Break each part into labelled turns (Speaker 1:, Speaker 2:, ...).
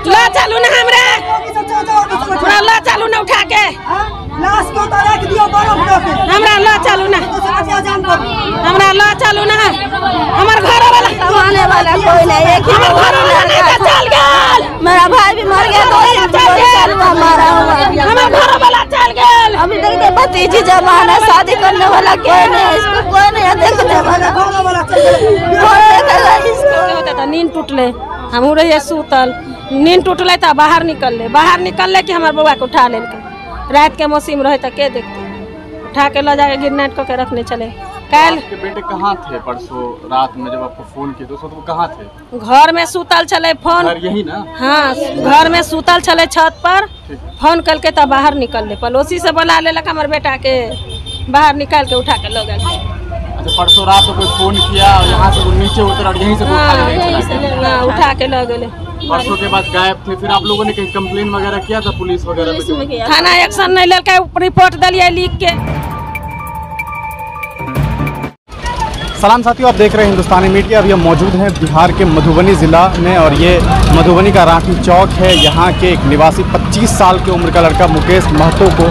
Speaker 1: ला चलू ना हमरा ला चलू ना उठा के हमरा ला चलू ना हमरा ला चलू ना हमार घर वाला
Speaker 2: कमाने वाला कोई नहीं है कि
Speaker 1: चल गया
Speaker 2: मेरा भाई भी मर गया तो मारा हुआ
Speaker 1: हमार घर वाला चल गया
Speaker 2: अभी तक तो भतीजी जवान है शादी करने वाला कोई नहीं है इसको कोई नहीं देखने वाला
Speaker 1: होता था नींद टूटले हम रहिए सुतल नींद टूटले तो बाहर निकल कि हमारे बउआ को उठा ले रात के मौसम रहे तो के देखते उठा के ला जाके गिरनाट को के रखने चले। कल
Speaker 3: आपके बेटे कहाँ थे परसों रात में जब आपको फोन किया तो वो कहाँ थे?
Speaker 1: घर में सुतल चले फोन
Speaker 3: यही ना?
Speaker 1: हाँ घर में सुतल चले छत पर फोन कल के तब बाहर निकल ले पड़ोसी से बोला ले हमारे बेटा के बाहर निकाल के उठा के लोग।
Speaker 3: अच्छा परसों रात को कोई फोन किया और यहाँ से नीचे उतर और यहीं से
Speaker 1: उठा के लोग गए।
Speaker 3: परसों के बाद गायब थे। फिर आप लोगों ने कहीं कंप्लेन वगैरह किया था पुलिस वगैरह में?
Speaker 1: थाना एक्शन नहीं ले रिपोर्ट दिलिए लिख के।
Speaker 3: सलाम साथियों, आप देख रहे हैं हिंदुस्तानी मीडिया। अभी हम मौजूद हैं बिहार के मधुबनी ज़िला में और ये मधुबनी का राठी चौक है। यहाँ के एक निवासी 25 साल की उम्र का लड़का मुकेश महतो को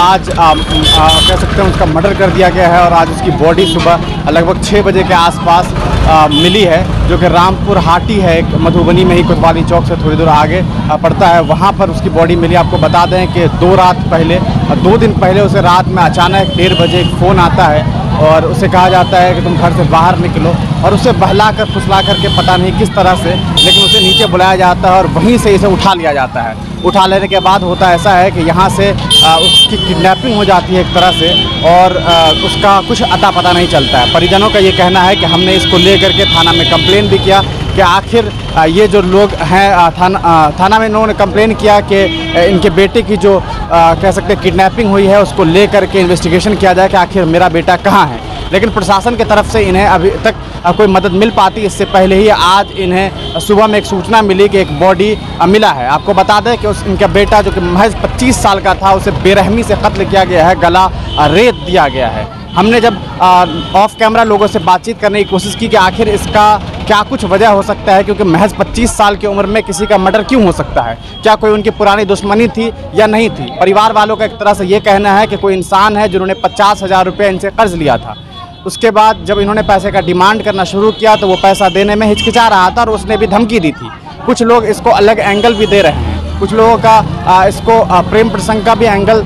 Speaker 3: आज कह सकते हैं उसका मर्डर कर दिया गया है और आज उसकी बॉडी सुबह लगभग 6 बजे के आसपास मिली है, जो कि रामपुर हाटी है, एक मधुबनी में ही कोतवाली चौक से थोड़ी दूर आगे पड़ता है। वहाँ पर उसकी बॉडी मिली। आपको बता दें कि 2 दिन पहले उसे रात में अचानक 1:30 बजे एक फ़ोन आता है और उसे कहा जाता है कि तुम घर से बाहर निकलो और उसे बहला कर फुसला करके पता नहीं किस तरह से, लेकिन उसे नीचे बुलाया जाता है और वहीं से इसे उठा लिया जाता है। उठा लेने के बाद होता ऐसा है कि यहाँ से उसकी किडनैपिंग हो जाती है एक तरह से और उसका कुछ अता पता नहीं चलता है। परिजनों का ये कहना है कि हमने इसको ले करके थाना में कंप्लेन भी किया कि आखिर ये जो लोग हैं थाना में इन्होंने कंप्लेन किया कि इनके बेटे की जो कह सकते हैं किडनैपिंग हुई है उसको ले करके इन्वेस्टिगेशन किया जाए कि आखिर मेरा बेटा कहाँ है, लेकिन प्रशासन की तरफ से इन्हें अभी तक कोई मदद मिल पाती। इससे पहले ही आज इन्हें सुबह में एक सूचना मिली कि एक बॉडी मिला है। आपको बता दें कि इनका बेटा जो कि महज 25 साल का था उसे बेरहमी से कत्ल किया गया है, गला रेत दिया गया है। हमने जब ऑफ कैमरा लोगों से बातचीत करने की कोशिश की कि आखिर इसका क्या कुछ वजह हो सकता है, क्योंकि महज 25 साल की उम्र में किसी का मर्डर क्यों हो सकता है, क्या कोई उनकी पुरानी दुश्मनी थी या नहीं थी। परिवार वालों का एक तरह से ये कहना है कि कोई इंसान है जिन्होंने 50,000 रुपये इनसे कर्ज लिया था। उसके बाद जब इन्होंने पैसे का डिमांड करना शुरू किया तो वो पैसा देने में हिचकिचा रहा था और उसने भी धमकी दी थी। कुछ लोग इसको अलग एंगल भी दे रहे हैं, कुछ लोगों का इसको प्रेम प्रसंग का भी एंगल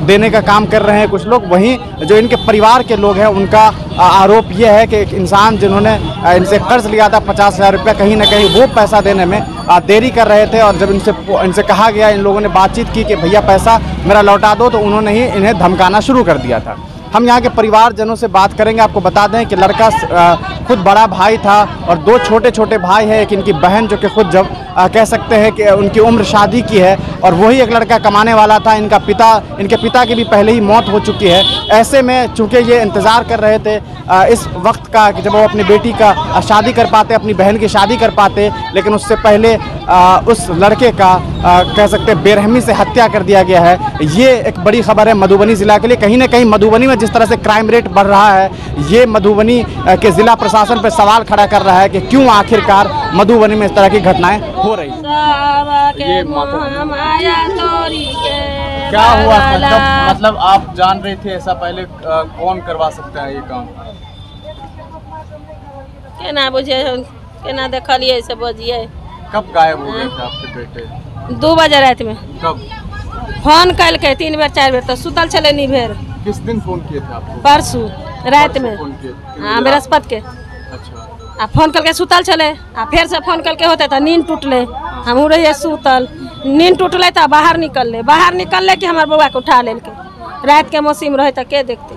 Speaker 3: देने का काम कर रहे हैं कुछ लोग। वहीं जो इनके परिवार के लोग हैं उनका आरोप ये है कि एक इंसान जिन्होंने इनसे कर्ज लिया था 50,000 रुपये, कहीं ना कहीं वो पैसा देने में देरी कर रहे थे और जब इनसे कहा गया, इन लोगों ने बातचीत की कि भैया पैसा मेरा लौटा दो, तो उन्होंने ही इन्हें धमकाना शुरू कर दिया था। हम यहाँ के परिवारजनों से बात करेंगे। आपको बता दें कि लड़का खुद बड़ा भाई था और 2 छोटे छोटे भाई हैं, एक इनकी बहन जो कि खुद जब कह सकते हैं कि उनकी उम्र शादी की है और वही एक लड़का कमाने वाला था। इनके पिता की भी पहले ही मौत हो चुकी है। ऐसे में चूँकि ये इंतज़ार कर रहे थे इस वक्त का कि जब वो अपनी बेटी का शादी कर पाते, अपनी बहन की शादी कर पाते, लेकिन उससे पहले उस लड़के का कह सकते हैं बेरहमी से हत्या कर दिया गया है। ये एक बड़ी खबर है मधुबनी ज़िला के लिए। कहीं ना कहीं मधुबनी में जिस तरह से क्राइम रेट बढ़ रहा है, ये मधुबनी के ज़िला प्रशासन पर सवाल खड़ा कर रहा है कि क्यों आखिरकार मधुबनी में इस तरह की घटनाएं हो रही हैं।
Speaker 1: ये
Speaker 3: क्या हुआ मतलब आप जान रहे थे ऐसा पहले? कौन करवा सकता है ये काम?
Speaker 1: केना बुझे केना देखलिए से बजिए।
Speaker 3: कब गायब हो गए थे आपके बेटे?
Speaker 1: 2 बजे रात में।
Speaker 3: कब
Speaker 1: फोन कल के 3 बेर 4 बेर तो सुतल चले नहीं भेर।
Speaker 3: किस दिन फोन किए थे आपको?
Speaker 1: परसों रात में। हाँ बृहस्पति के।
Speaker 3: अच्छा।
Speaker 1: आ फोन करके सुतल चले आ फिर से फोन करके होते तो नींद टूटले हम रहिए सुतल, नींद टूटले तो बाहर निकल ले कि हमारे बउआ को उठा ले रात के मौसम रहे तो के देखते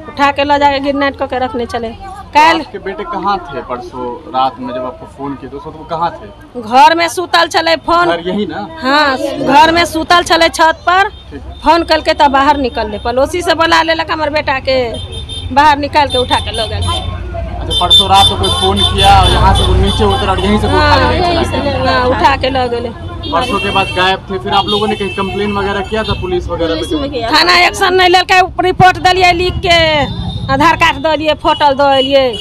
Speaker 1: उठा के ला जाके गिरनाट को के रखने चले। कल
Speaker 3: आपके बेटे कहाँ थे परसों रात में जब आपको फोन किया तो वो कहाँ थे?
Speaker 1: घर में सुतल चले फोन
Speaker 3: यही ना?
Speaker 1: हाँ घर में सुतल चले छत पर फोन करके तब बाहर निकल ले पड़ोसी से बोला ले हमारे बेटा के बाहर निकाल के उठा के लोग।
Speaker 3: अच्छा परसों रात को कोई फोन किया और यहाँ से नीचे उतर और यहीं से
Speaker 1: उठा के लोग गए।
Speaker 3: परसों के बाद गायब थे। फिर आप लोगों ने कहीं कंप्लेन वगैरह किया था पुलिस वगैरह में?
Speaker 1: थाना एक्शन नहीं ले रिपोर्ट दिलिए लिख के, आधार कार्ड दिलिए, फोटो दिलिए,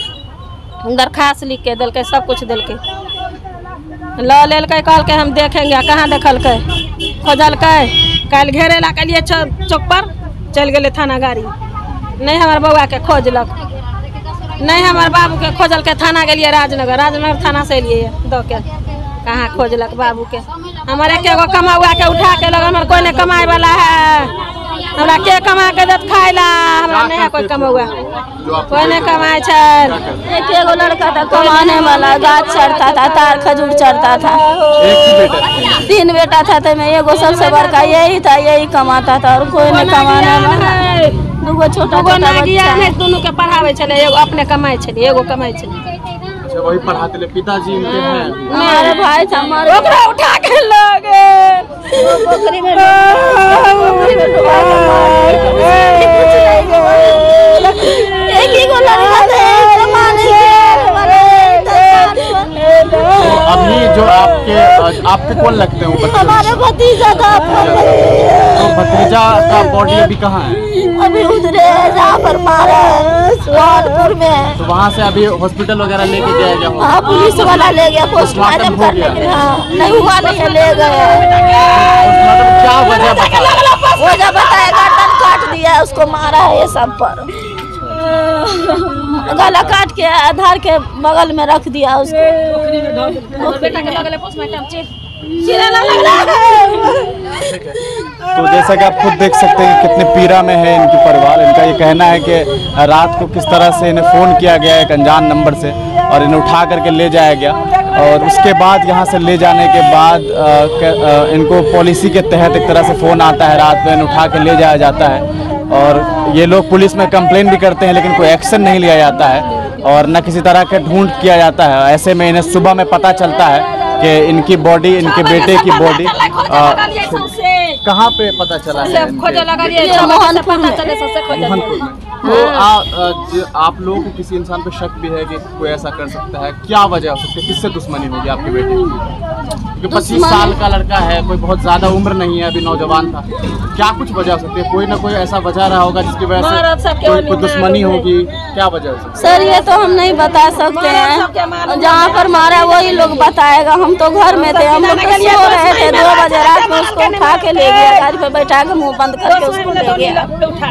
Speaker 1: दरखास्त लिख के दिल के, सब कुछ दिल के। ल लेलकै कहलकै हम देखेंगे, कहाँ देखलकै, खोजलकै, कल घेरे ला कलिए चौक पर चल गए थाना गाड़ी, नहीं हमारे बउआ के खोजलक, नहीं हमारे बाबू के खोजल के थाना गेलिए राजनगर थाना से लिए दो के, कहाँ खोजलक बाबू के। हमारे के गो कमाउआ के उठा के लग, हमारे कोई नहीं कमाए वाला है, हमरा के कमा के देत खाए ला, हमरा नहीं है कोई कमाउआ, कोई नहीं कमाए छे।
Speaker 2: एक एगो लड़का था कमाने वाला, गाछ चढ़ता था, तार खजूर चढ़ता था। 3 बेटा था, तो मैं एगो सबसे बड़का यही था, यही कमाता था और कोई नहीं कमाने वाला। दूगो छोटा बच्चा
Speaker 1: है, दोनों के पढ़ावे छले, एगो अपने कमाए छले, एगो कमाए छले।
Speaker 3: अच्छा, वही पढ़ाते ले, पिताजी इनके हैं?
Speaker 2: हमारे भाई था, हमारे
Speaker 1: ओकरा उठा के लगे
Speaker 2: पोखरी में एक ही को लड़का था, कमाने
Speaker 3: अभी जो आपके कौन लगते हैं वो बच्चे?
Speaker 2: हमारे भतीजा था।
Speaker 3: तो भतीजा का बॉडी अभी कहाँ है?
Speaker 2: अभी उधरे जहाँ पर मारा है, सुहागपुर में।
Speaker 3: तो वहाँ से अभी हॉस्पिटल वगैरह लेके गया गया?
Speaker 2: हाँ, पुलिस वाला ले गया पोस्टमार्टम करने के लिए। हाँ, नहीं हुआ, नहीं ले गए।
Speaker 3: क्या वजह
Speaker 2: बताया, गर्दन काट दिया, उसको मारा है ये सब पर, गला काट के आधार के बगल में रख दिया उसको।
Speaker 3: तो जैसा कि आप खुद देख सकते हैं कि कितने पीड़ा में है इनकी परिवार। इनका ये कहना है कि रात को किस तरह से इन्हें फ़ोन किया गया एक अनजान नंबर से और इन्हें उठा करके ले जाया गया, और उसके बाद यहाँ से ले जाने के बाद इनको पॉलिसी के तहत एक तरह से फ़ोन आता है, रात में इन्हें उठा के ले जाया जाता है और ये लोग पुलिस में कंप्लेन भी करते हैं, लेकिन कोई एक्शन नहीं लिया जाता है और न किसी तरह का ढूंढ किया जाता है। ऐसे में इन्हें सुबह में पता चलता है कि इनकी बॉडी, इनके बेटे की बॉडी कहाँ पे पता चला है?
Speaker 2: मोहनपुर में।
Speaker 3: तो आप लोगों को किसी इंसान पे शक भी है कि कोई ऐसा कर सकता है? क्या वजह हो सकती है, किससे दुश्मनी होगी आपके बेटे की? क्योंकि 25 साल का लड़का है, कोई बहुत ज़्यादा उम्र नहीं है, अभी नौजवान था। क्या कुछ वजह हो सकती है? कोई ना कोई ऐसा वजह रहा होगा जिसकी वजह से कोई दुश्मनी होगी। क्या वजह हो सकती है?
Speaker 2: सर, ये तो हम नहीं बता सकते हैं, जहाँ पर मारा वही लोग बताएगा। हम तो घर में थे, हम लोग तो सो रहे थे, 2 बजे रात में उसको उठा के ले गया, गाड़ी पे बैठा के मुंह बंद करके उसको ले गया।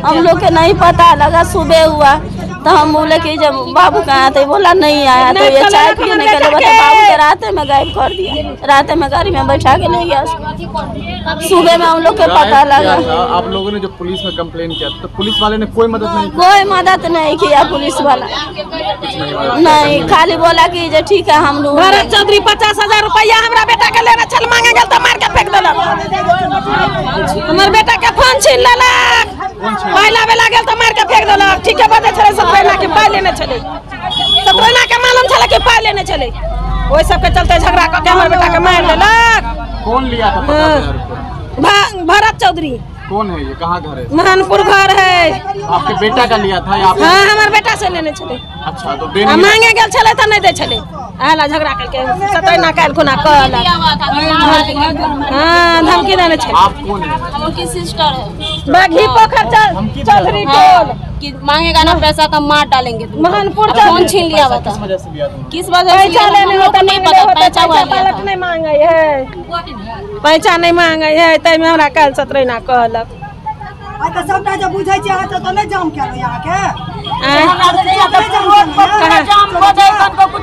Speaker 2: हम लोग के नहीं पता लगा, सुबह हुआ तो हम बोले कि जब बाबू कहाँ थे, बोला नहीं आया, तो ये चाय पीने के लिए बता, बाबू के रास्ते में गायब कर दिया, रास्ते में गाड़ी में बैठा के ले गया उसको। सुबह में हम लोग के पता लगा।
Speaker 3: आप लोगों ने जो पुलिस में कंप्लेन किया तो पुलिस वाले ने कोई मदद नहीं की?
Speaker 2: कोई मदद नहीं किया पुलिस वाला, नहीं, खाली बोला कि जो ठीक है हम लोग।
Speaker 1: भरत चौधरी 50,000 रुपया हमरा बेटा के लेना चल मांगे गल तो मार के फेंक देलक। हमर बेटा के फोन छीन लेलक, पहला बेला गेल तो मार के फेंक देलक। ठीक है, बता छले सतरैना के पाई लेने छले, सतरैना के मालूम छले कि पाई लेने छले, ओइ सब के चलते झगड़ा क के हमर बेटा के मार लेलक।
Speaker 3: कौन लिया था 50,000 रुपया?
Speaker 1: भरत चौधरी।
Speaker 3: कौन है ये, कहाँ घर है?
Speaker 1: मोहनपुर घर है।
Speaker 3: आपके बेटा का लिया था या?
Speaker 1: हाँ, हमारे बेटा से लेने चले।
Speaker 3: अच्छा, तो
Speaker 1: मांगे गेल छले तो नहीं दे छले, आला झगड़ा करके सतरैना काल खुना कहला। हाँ, धमकी देने छले।
Speaker 3: आप कौन है?
Speaker 2: उनकी सिस्टर है।
Speaker 1: बाघी पोखर चौधरी टोल
Speaker 2: कि मांगेगा ना पैसा तो मार डालेंगे।
Speaker 1: मोहनपुर
Speaker 2: फोन छीन लिया हुआ था।
Speaker 3: किस वजह से लिया था?
Speaker 2: किस वजह से
Speaker 1: पैसा लेने होता
Speaker 2: नहीं पता, पैसा हुआ
Speaker 1: पालक नहीं मांगे है, पैसा नहीं मांगे है, तै में हमरा काल सतरैना कहलक।
Speaker 4: तो सबटा जब बुझै छी अहाँ तो नहीं जाम केलो यहाँ के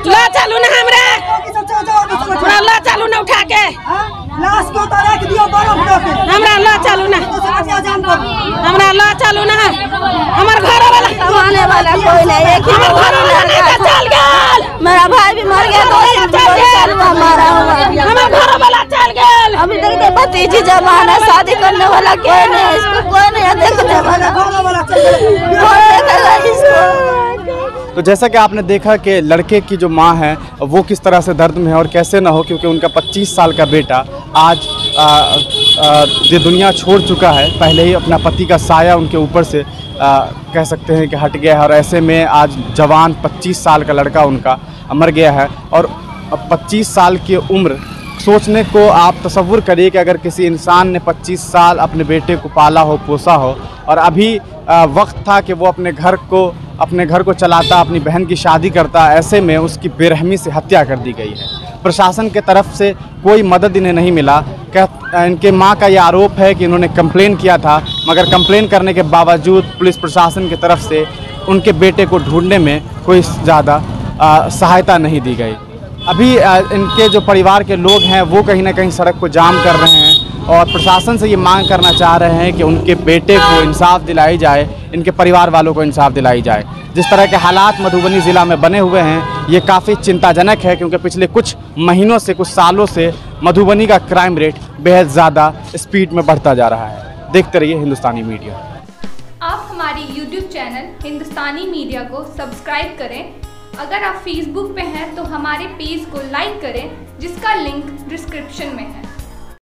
Speaker 1: ला चलू ना हमरा ला चलू ना उठा के
Speaker 4: लाश को तो रख दियो बर्फ दो के
Speaker 1: हमरा ला चलू ना
Speaker 4: जाम कर
Speaker 1: हमरा ला चलू ना हमर घर वाला
Speaker 2: कमाने वाला कोई नहीं, एक ही
Speaker 1: चल गेल,
Speaker 2: मेरा भाई भी मर गया, 2 साल हुआ मारा हुआ।
Speaker 1: हमर घर वाला चल गेल।
Speaker 2: अभी तक तो भतीजी जवान है, शादी करने वाला कोई नहीं, इसको कोई नहीं देखने वाला,
Speaker 4: वाला चल
Speaker 2: कौन देखेगा इसको।
Speaker 3: तो जैसा कि आपने देखा कि लड़के की जो माँ है वो किस तरह से दर्द में है और कैसे ना हो, क्योंकि उनका 25 साल का बेटा आज ये दुनिया छोड़ चुका है। पहले ही अपना पति का साया उनके ऊपर से कह सकते हैं कि हट गया है और ऐसे में आज जवान 25 साल का लड़का उनका मर गया है। और 25 साल की उम्र सोचने को आप तसव्वुर करिए कि अगर किसी इंसान ने 25 साल अपने बेटे को पाला हो, पोसा हो और अभी वक्त था कि वो अपने घर को चलाता, अपनी बहन की शादी करता, ऐसे में उसकी बेरहमी से हत्या कर दी गई है। प्रशासन के तरफ से कोई मदद इन्हें नहीं मिला। इनके मां का ये आरोप है कि इन्होंने कंप्लेन किया था, मगर कंप्लेन करने के बावजूद पुलिस प्रशासन की तरफ से उनके बेटे को ढूंढने में कोई ज़्यादा सहायता नहीं दी गई। अभी इनके जो परिवार के लोग हैं वो कहीं ना कहीं सड़क को जाम कर रहे हैं और प्रशासन से ये मांग करना चाह रहे हैं कि उनके बेटे को इंसाफ दिलाई जाए, इनके परिवार वालों को इंसाफ दिलाई जाए। जिस तरह के हालात मधुबनी ज़िला में बने हुए हैं ये काफ़ी चिंताजनक है, क्योंकि पिछले कुछ महीनों से, कुछ सालों से मधुबनी का क्राइम रेट बेहद ज़्यादा स्पीड में बढ़ता जा रहा है। देखते रहिए हिंदुस्तानी मीडिया।
Speaker 5: आप हमारी YouTube चैनल हिंदुस्तानी मीडिया को सब्सक्राइब करें। अगर आप Facebook पे हैं तो हमारे पेज को लाइक करें, जिसका लिंक डिस्क्रिप्शन में है।